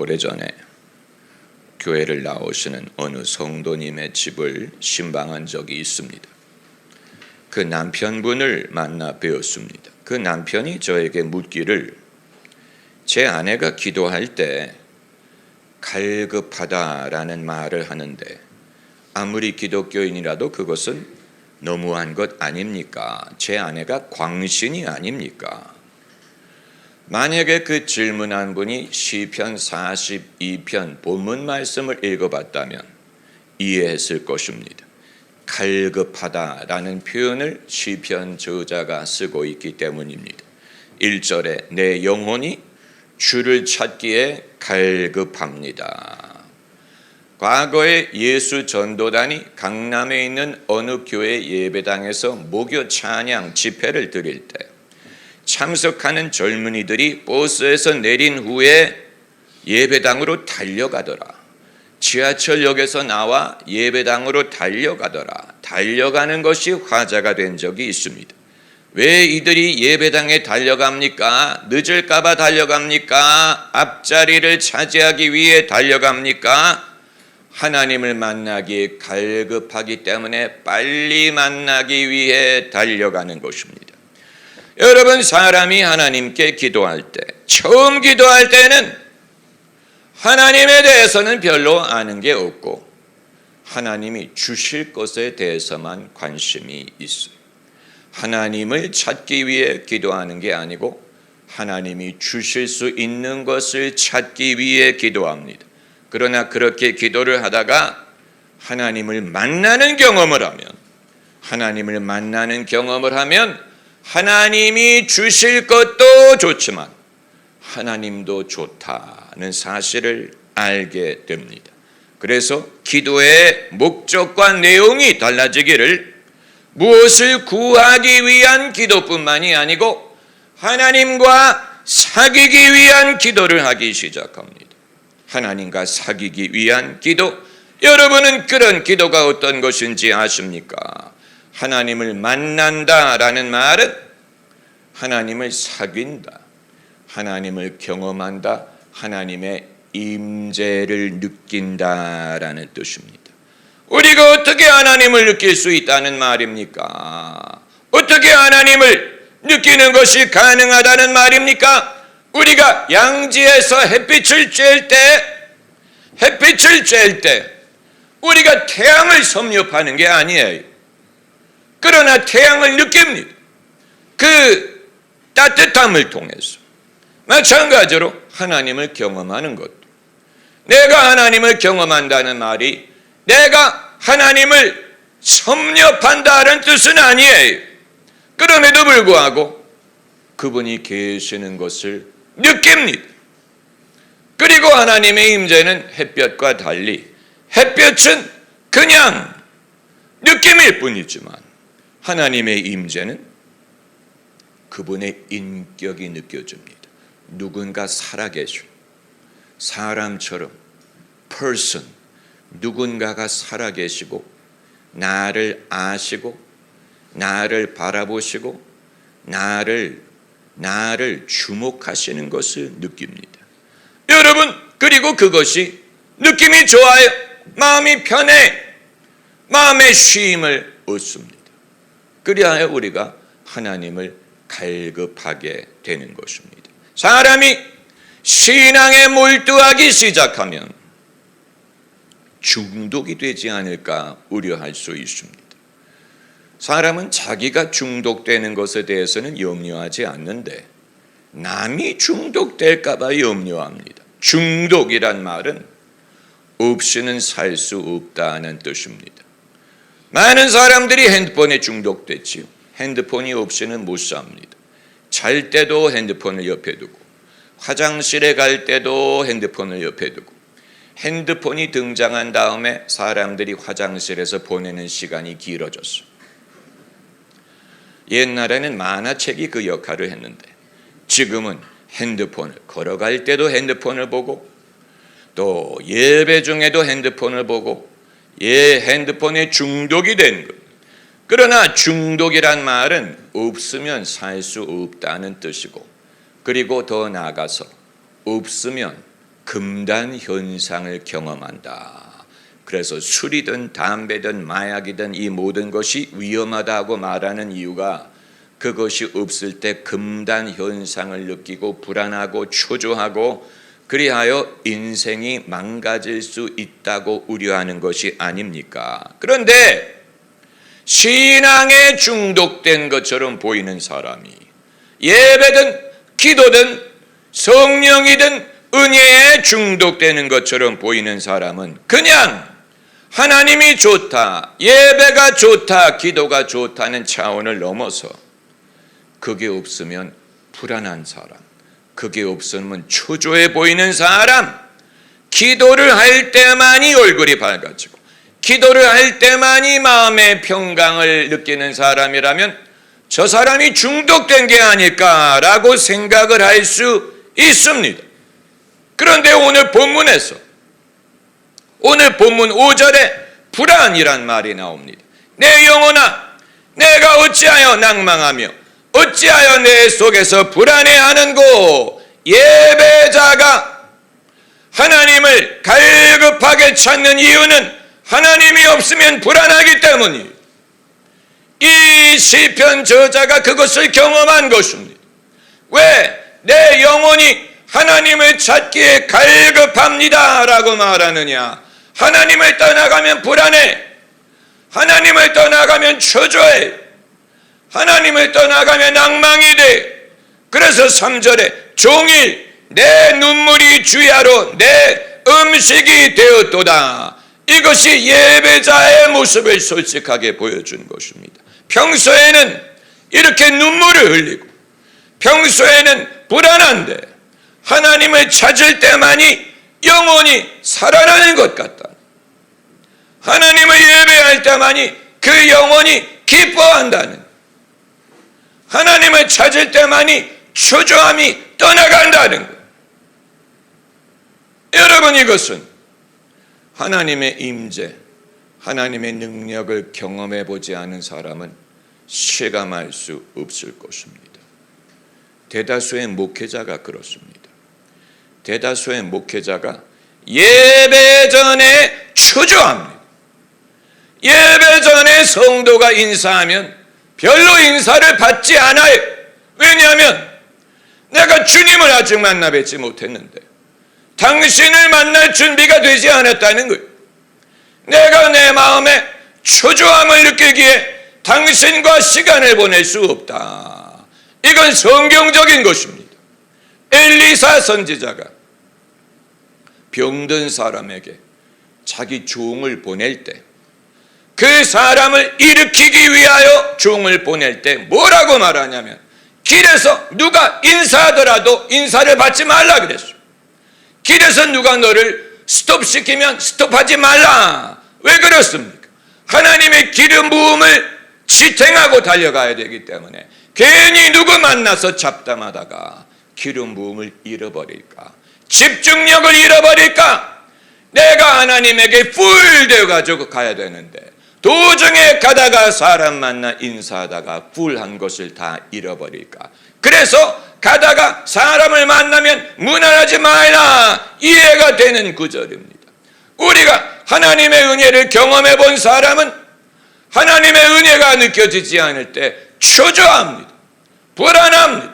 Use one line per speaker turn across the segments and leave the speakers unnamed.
오래전에 교회를 나오시는 어느 성도님의 집을 신방한 적이 있습니다. 그 남편분을 만나 뵈었습니다. 그 남편이 저에게 묻기를, 제 아내가 기도할 때 갈급하다라는 말을 하는데 아무리 기독교인이라도 그것은 너무한 것 아닙니까? 제 아내가 광신이 아닙니까? 만약에 그 질문한 분이 시편 42편 본문 말씀을 읽어봤다면 이해했을 것입니다. 갈급하다라는 표현을 시편 저자가 쓰고 있기 때문입니다. 1절에 내 영혼이 주를 찾기에 갈급합니다. 과거에 예수 전도단이 강남에 있는 어느 교회 예배당에서 목요 찬양 집회를 드릴 때 참석하는 젊은이들이 버스에서 내린 후에 예배당으로 달려가더라. 지하철역에서 나와 예배당으로 달려가더라. 달려가는 것이 화제가 된 적이 있습니다. 왜 이들이 예배당에 달려갑니까? 늦을까봐 달려갑니까? 앞자리를 차지하기 위해 달려갑니까? 하나님을 만나기 갈급하기 때문에 빨리 만나기 위해 달려가는 것입니다. 여러분, 사람이 하나님께 기도할 때, 처음 기도할 때는 하나님에 대해서는 별로 아는 게 없고 하나님이 주실 것에 대해서만 관심이 있어요. 하나님을 찾기 위해 기도하는 게 아니고 하나님이 주실 수 있는 것을 찾기 위해 기도합니다. 그러나 그렇게 기도를 하다가 하나님을 만나는 경험을 하면 하나님이 주실 것도 좋지만 하나님도 좋다는 사실을 알게 됩니다. 그래서 기도의 목적과 내용이 달라지기를, 무엇을 구하기 위한 기도뿐만이 아니고 하나님과 사귀기 위한 기도를 하기 시작합니다. 하나님과 사귀기 위한 기도, 여러분은 그런 기도가 어떤 것인지 아십니까? 하나님을 만난다라는 말은 하나님을 사귄다, 하나님을 경험한다, 하나님의 임재를 느낀다라는 뜻입니다. 우리가 어떻게 하나님을 느낄 수 있다는 말입니까? 어떻게 하나님을 느끼는 것이 가능하다는 말입니까? 우리가 양지에서 햇빛을 쬐일 때 우리가 태양을 섭렵하는 게 아니에요. 그러나 태양을 느낍니다. 그 따뜻함을 통해서. 마찬가지로 하나님을 경험하는 것도, 내가 하나님을 경험한다는 말이 내가 하나님을 섭렵한다는 뜻은 아니에요. 그럼에도 불구하고 그분이 계시는 것을 느낍니다. 그리고 하나님의 임재는 햇볕과 달리, 햇볕은 그냥 느낌일 뿐이지만 하나님의 임재는 그분의 인격이 느껴집니다. 누군가 살아계시고, 사람처럼 person, 누군가가 살아계시고 나를 아시고 나를 바라보시고 나를 주목하시는 것을 느낍니다. 여러분, 그리고 그것이 느낌이 좋아요. 마음이 편해. 마음의 쉼을 얻습니다. 그리하여 우리가 하나님을 갈급하게 되는 것입니다. 사람이 신앙에 몰두하기 시작하면 중독이 되지 않을까 우려할 수 있습니다. 사람은 자기가 중독되는 것에 대해서는 염려하지 않는데 남이 중독될까 봐 염려합니다. 중독이란 말은 없이는 살 수 없다는 뜻입니다. 많은 사람들이 핸드폰에 중독됐지요. 핸드폰이 없이는 못 삽니다. 잘 때도 핸드폰을 옆에 두고, 화장실에 갈 때도 핸드폰을 옆에 두고, 핸드폰이 등장한 다음에 사람들이 화장실에서 보내는 시간이 길어졌어요. 옛날에는 만화책이 그 역할을 했는데 지금은 핸드폰을, 걸어갈 때도 핸드폰을 보고 또 예배 중에도 핸드폰을 보고 핸드폰에 중독이 된 것. 그러나 중독이란 말은 없으면 살 수 없다는 뜻이고, 그리고 더 나아가서 없으면 금단 현상을 경험한다. 그래서 술이든 담배든 마약이든 이 모든 것이 위험하다고 말하는 이유가 그것이 없을 때 금단 현상을 느끼고 불안하고 초조하고 그리하여 인생이 망가질 수 있다고 우려하는 것이 아닙니까? 그런데 신앙에 중독된 것처럼 보이는 사람이 예배든 기도든 성령이든 은혜에 중독되는 것처럼 보이는 사람은 그냥 하나님이 좋다, 예배가 좋다, 기도가 좋다는 차원을 넘어서 그게 없으면 불안한 사람, 그게 없으면 초조해 보이는 사람, 기도를 할 때만이 얼굴이 밝아지고 기도를 할 때만이 마음의 평강을 느끼는 사람이라면 저 사람이 중독된 게 아닐까라고 생각을 할 수 있습니다. 그런데 오늘 본문에서 오늘 본문 5절에 불안이란 말이 나옵니다. 내 영혼아, 내가 어찌하여 낭망하며 어찌하여 내 속에서 불안해하는고. 예배자가 하나님을 갈급하게 찾는 이유는 하나님이 없으면 불안하기 때문이에요. 이 시편 저자가 그것을 경험한 것입니다. 왜 내 영혼이 하나님을 찾기에 갈급합니다 라고 말하느냐? 하나님을 떠나가면 불안해, 하나님을 떠나가면 초조해, 하나님을 떠나가면 낭망이 돼. 그래서 3절에 종일 내 눈물이 주야로 내 음식이 되었도다. 이것이 예배자의 모습을 솔직하게 보여준 것입니다. 평소에는 이렇게 눈물을 흘리고 평소에는 불안한데 하나님을 찾을 때만이 영혼이 살아나는 것 같다. 하나님을 예배할 때만이 그 영혼이 기뻐한다는, 하나님을 찾을 때만이 초조함이 떠나간다는 것. 여러분, 이것은 하나님의 임재, 하나님의 능력을 경험해 보지 않은 사람은 실감할 수 없을 것입니다. 대다수의 목회자가 그렇습니다. 대다수의 목회자가 예배 전에 초조합니다. 예배 전에 성도가 인사하면 별로 인사를 받지 않아요. 왜냐하면 내가 주님을 아직 만나 뵙지 못했는데 당신을 만날 준비가 되지 않았다는 거예요. 내가 내 마음에 초조함을 느끼기에 당신과 시간을 보낼 수 없다. 이건 성경적인 것입니다. 엘리사 선지자가 병든 사람에게 자기 종을 보낼 때 그 사람을 일으키기 위하여 종을 보낼 때 뭐라고 말하냐면 길에서 누가 인사하더라도 인사를 받지 말라 그랬어요. 길에서 누가 너를 스톱시키면 스톱하지 말라. 왜 그렇습니까? 하나님의 기름 부음을 지탱하고 달려가야 되기 때문에 괜히 누구 만나서 잡담하다가 기름 부음을 잃어버릴까, 집중력을 잃어버릴까. 내가 하나님에게 풀 되어가지고 가야 되는데 도중에 가다가 사람 만나 인사하다가 풀한 것을 다 잃어버릴까. 그래서 가다가 사람을 만나면 무난하지 말라. 이해가 되는 구절입니다. 우리가 하나님의 은혜를 경험해 본 사람은 하나님의 은혜가 느껴지지 않을 때 초조합니다. 불안합니다.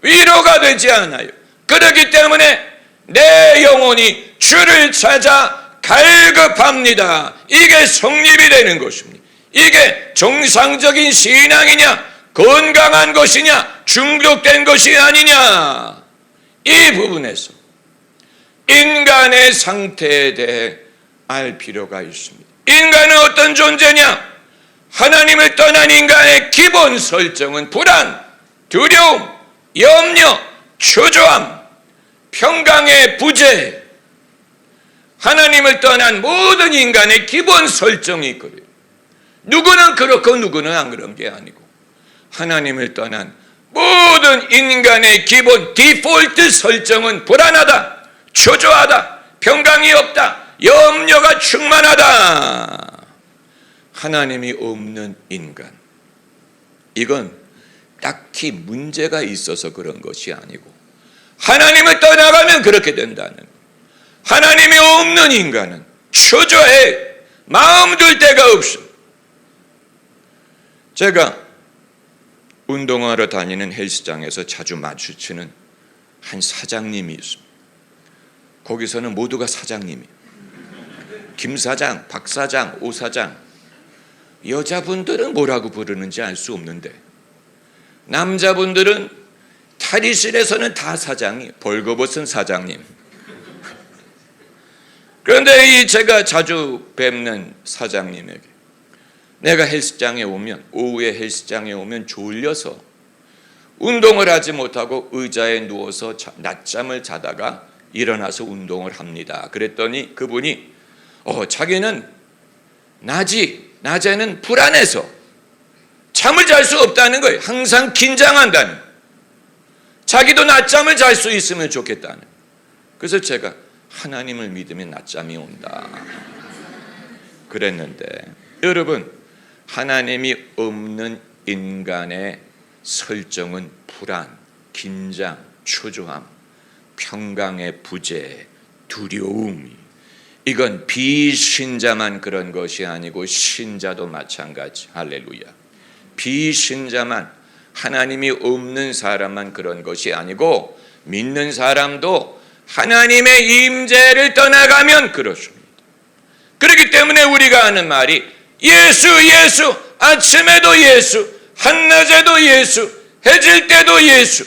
위로가 되지 않아요. 그렇기 때문에 내 영혼이 주를 찾아 갈급합니다. 이게 성립이 되는 것입니다. 이게 정상적인 신앙이냐, 건강한 것이냐, 중독된 것이 아니냐. 이 부분에서 인간의 상태에 대해 알 필요가 있습니다. 인간은 어떤 존재냐? 하나님을 떠난 인간의 기본 설정은 불안, 두려움, 염려, 초조함, 평강의 부재. 하나님을 떠난 모든 인간의 기본 설정이 그래요. 누구는 그렇고 누구는 안 그런 게 아니고 하나님을 떠난 모든 인간의 기본 디폴트 설정은 불안하다, 초조하다, 평강이 없다, 염려가 충만하다. 하나님이 없는 인간, 이건 딱히 문제가 있어서 그런 것이 아니고 하나님을 떠나가면 그렇게 된다는 거예요. 하나님이 없는 인간은 초조해. 마음 둘 데가 없어. 제가 운동하러 다니는 헬스장에서 자주 마주치는 한 사장님이 있습니다. 거기서는 모두가 사장님이에요. 김 사장, 박 사장, 오 사장. 여자분들은 뭐라고 부르는지 알 수 없는데 남자분들은 탈의실에서는 다 사장이, 벌거벗은 사장님. 그런데 제가 자주 뵙는 사장님에게 내가 헬스장에 오면, 오후에 헬스장에 오면 졸려서 운동을 하지 못하고 의자에 누워서 낮잠을 자다가 일어나서 운동을 합니다. 그랬더니 그분이 자기는 낮에는 불안해서 잠을 잘 수 없다는 거예요. 항상 긴장한다는 거예요. 자기도 낮잠을 잘 수 있으면 좋겠다는 거예요. 그래서 제가 하나님을 믿으면 낮잠이 온다 그랬는데, 여러분, 하나님이 없는 인간의 설정은 불안, 긴장, 초조함, 평강의 부재, 두려움. 이건 비신자만 그런 것이 아니고 신자도 마찬가지. 할렐루야. 비신자만, 하나님이 없는 사람만 그런 것이 아니고 믿는 사람도 하나님의 임재를 떠나가면 그렇습니다. 그렇기 때문에 우리가 하는 말이 예수, 예수, 아침에도 예수, 한낮에도 예수, 해 질 때도 예수,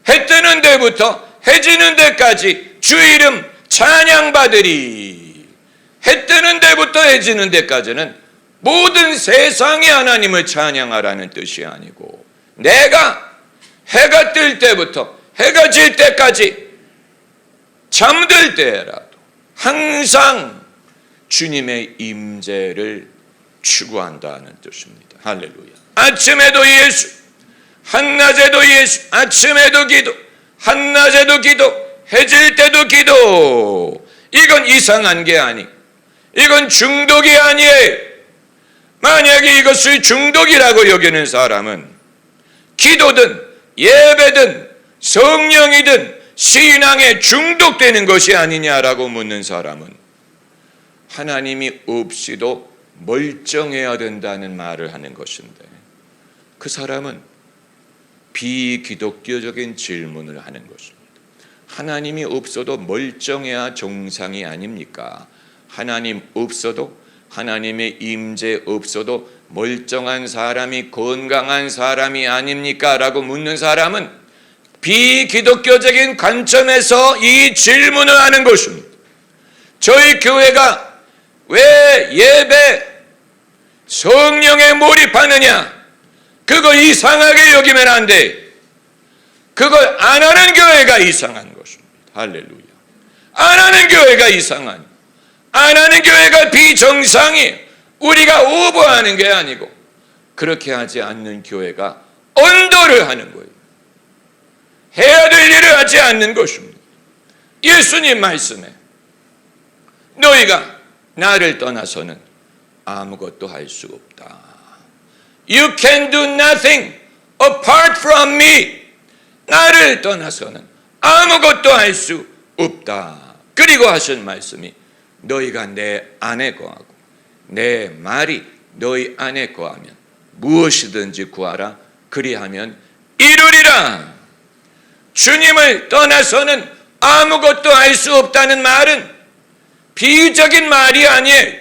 해 뜨는 데부터 해 지는 데까지 주 이름 찬양받으리. 해 뜨는 데부터 해 지는 데까지는 모든 세상이 하나님을 찬양하라는 뜻이 아니고, 내가 해가 뜰 때부터 해가 질 때까지 잠들 때라도 항상 주님의 임재를 추구한다는 뜻입니다. 할렐루야. 아침에도 예수, 한낮에도 예수, 아침에도 기도, 한낮에도 기도, 해질 때도 기도. 이건 이상한 게 아니고, 이건 중독이 아니에요. 만약에 이것을 중독이라고 여기는 사람은 기도든 예배든 성령이든 신앙에 중독되는 것이 아니냐라고 묻는 사람은 하나님이 없이도 멀쩡해야 된다는 말을 하는 것인데, 그 사람은 비기독교적인 질문을 하는 것입니다. 하나님이 없어도 멀쩡해야 정상이 아닙니까? 하나님 없어도, 하나님의 임재 없어도 멀쩡한 사람이 건강한 사람이 아닙니까? 라고 묻는 사람은 비기독교적인 관점에서 이 질문을 하는 것입니다. 저희 교회가 왜 예배, 성령에 몰입하느냐? 그거 이상하게 여기면 안 돼. 그걸 안 하는 교회가 이상한 것입니다. 할렐루야. 안 하는 교회가 이상한, 안 하는 교회가 비정상이에요. 우리가 오버하는 게 아니고, 그렇게 하지 않는 교회가 언도를 하는 거예요. 해야 될 일을 하지 않는 것입니다. 예수님 말씀에 너희가 나를 떠나서는 아무것도 할 수 없다. You can do nothing apart from me. 나를 떠나서는 아무것도 할 수 없다. 그리고 하신 말씀이 너희가 내 안에 거하고 내 말이 너희 안에 거하면 무엇이든지 구하라. 그리하면 이루리라. 주님을 떠나서는 아무것도 할 수 없다는 말은 비유적인 말이 아니에요.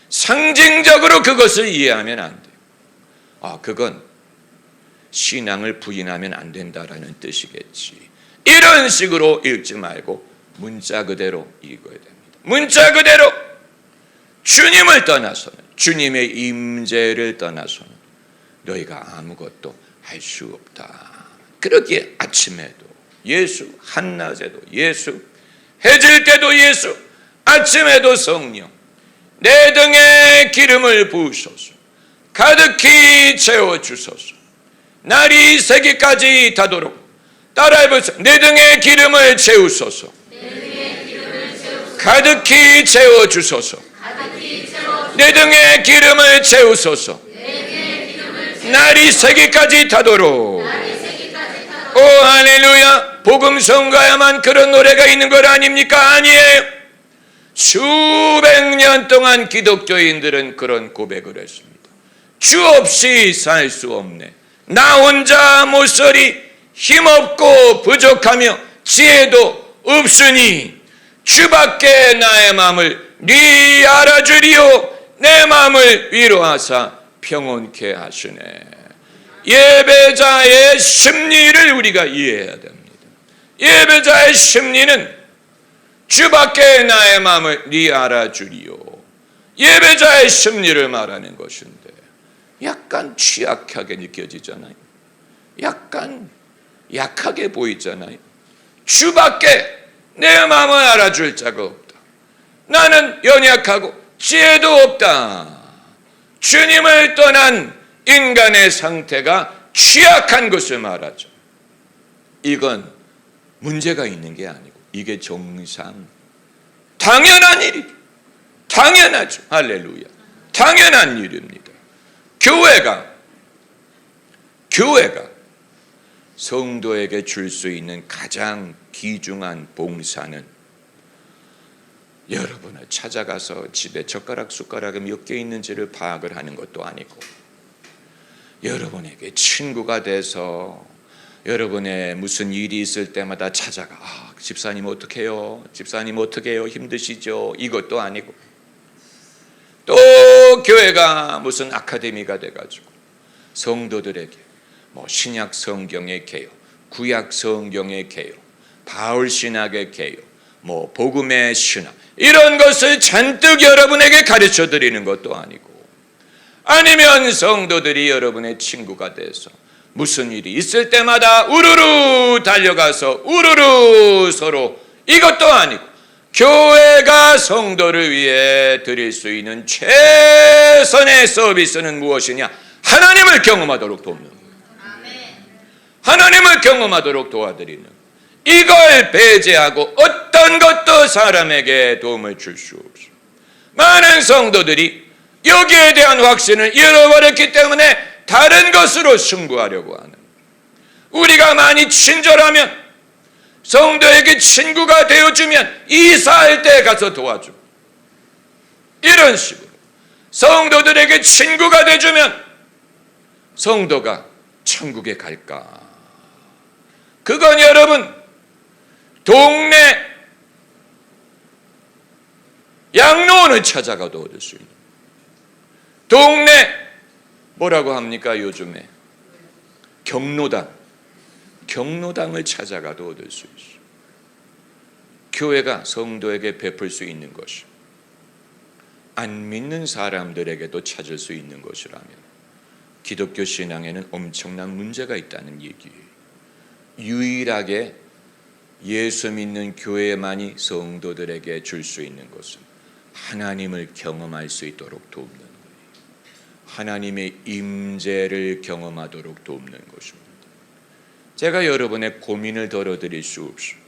상징적으로 그것을 이해하면 안 돼요. 그건 신앙을 부인하면 안 된다라는 뜻이겠지. 이런 식으로 읽지 말고 문자 그대로 읽어야 됩니다. 문자 그대로 주님을 떠나서는, 주님의 임재를 떠나서는 너희가 아무것도 할 수 없다. 그렇기에 아침에도 예수, 한낮에도 예수, 해질 때도 예수, 아침에도 성령, 내 등에 기름을 부으소서, 가득히 채워주소서, 날이 새기까지 다도록. 따라해보세요. 내 등에 기름을 채우소서, 가득히 채워주소서, 내 등에 기름을 채우소서, 날이 새기까지 다도록. 오 할렐루야. 복음 전가야만 그런 노래가 있는 것 아닙니까? 아니에요. 수백 년 동안 기독교인들은 그런 고백을 했습니다. 주 없이 살 수 없네. 나 혼자 모서리 힘없고 부족하며 지혜도 없으니 주밖에 나의 마음을 네 알아주리요 내 마음을 위로하사 평온케 하시네. 예배자의 심리를 우리가 이해해야 됩니다. 예배자의 심리는 주밖에 나의 마음을 네 알아주리요. 예배자의 심리를 말하는 것인데 약간 취약하게 느껴지잖아요. 약간 약하게 보이잖아요. 주밖에 내 마음을 알아줄 자가 없다. 나는 연약하고 지혜도 없다. 주님을 떠난 인간의 상태가 취약한 것을 말하죠. 이건 문제가 있는 게 아니고 이게 정상, 당연한 일이죠. 당연하죠. 할렐루야. 당연한 일입니다. 교회가 성도에게 줄 수 있는 가장 귀중한 봉사는 여러분을 찾아가서 집에 젓가락 숟가락이 몇 개 있는지를 파악을 하는 것도 아니고 여러분에게 친구가 돼서 여러분의 무슨 일이 있을 때마다 찾아가 집사님 어떻게 해요? 집사님 어떻게 해요? 힘드시죠? 이것도 아니고 또 교회가 무슨 아카데미가 돼가지고 성도들에게 뭐 신약 성경의 개요, 구약 성경의 개요, 바울 신학의 개요, 뭐 복음의 신학 이런 것을 잔뜩 여러분에게 가르쳐 드리는 것도 아니고 아니면 성도들이 여러분의 친구가 돼서 무슨 일이 있을 때마다 우르르 달려가서 우르르 서로 이것도 아니고 교회가 성도를 위해 드릴 수 있는 최선의 서비스는 무엇이냐? 하나님을 경험하도록 돕는 거예요. 하나님을 경험하도록 도와드리는 이걸 배제하고 어떤 것도 사람에게 도움을 줄 수 없어요. 많은 성도들이 여기에 대한 확신을 잃어버렸기 때문에 다른 것으로 승부하려고 하는 우리가 많이 친절하면 성도에게 친구가 되어주면 이사할 때 가서 도와줘. 이런 식으로 성도들에게 친구가 되어주면 성도가 천국에 갈까? 그건 여러분 동네 양로원을 찾아가도 얻을 수 있는 동네 뭐라고 합니까? 요즘에 경로당을 찾아가도 얻을 수 있어요. 교회가 성도에게 베풀 수 있는 것이 안 믿는 사람들에게도 찾을 수 있는 것이라면 기독교 신앙에는 엄청난 문제가 있다는 얘기예요. 유일하게 예수 믿는 교회만이 성도들에게 줄 수 있는 것은 하나님을 경험할 수 있도록 돕는 거예요. 하나님의 임재를 경험하도록 돕는 것입니다. 제가 여러분의 고민을 덜어드릴 수 없어요.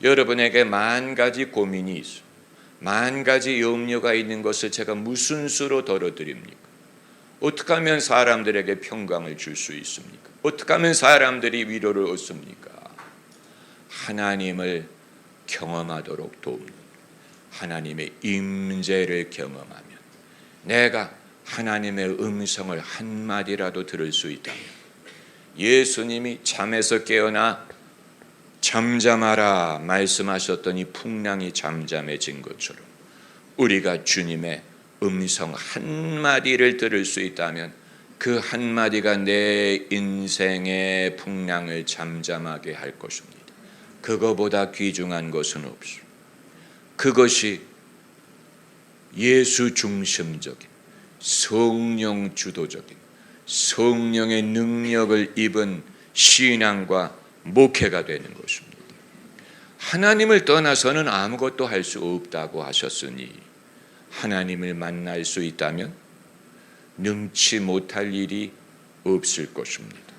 여러분에게 만 가지 고민이 있어, 만 가지 염려가 있는 것을 제가 무슨 수로 덜어드립니까? 어떻게 하면 사람들에게 평강을 줄 수 있습니까? 어떻게 하면 사람들이 위로를 얻습니까? 하나님을 경험하도록 돕는 하나님의 임재를 경험하면 내가 하나님의 음성을 한마디라도 들을 수 있다면 예수님이 잠에서 깨어나 잠잠하라 말씀하셨더니 풍랑이 잠잠해진 것처럼 우리가 주님의 음성 한마디를 들을 수 있다면 그 한마디가 내 인생의 풍랑을 잠잠하게 할 것입니다. 그거보다 귀중한 것은 없어. 그것이 예수 중심적인 성령 주도적인 성령의 능력을 입은 신앙과 목회가 되는 것입니다. 하나님을 떠나서는 아무것도 할 수 없다고 하셨으니 하나님을 만날 수 있다면 능치 못할 일이 없을 것입니다.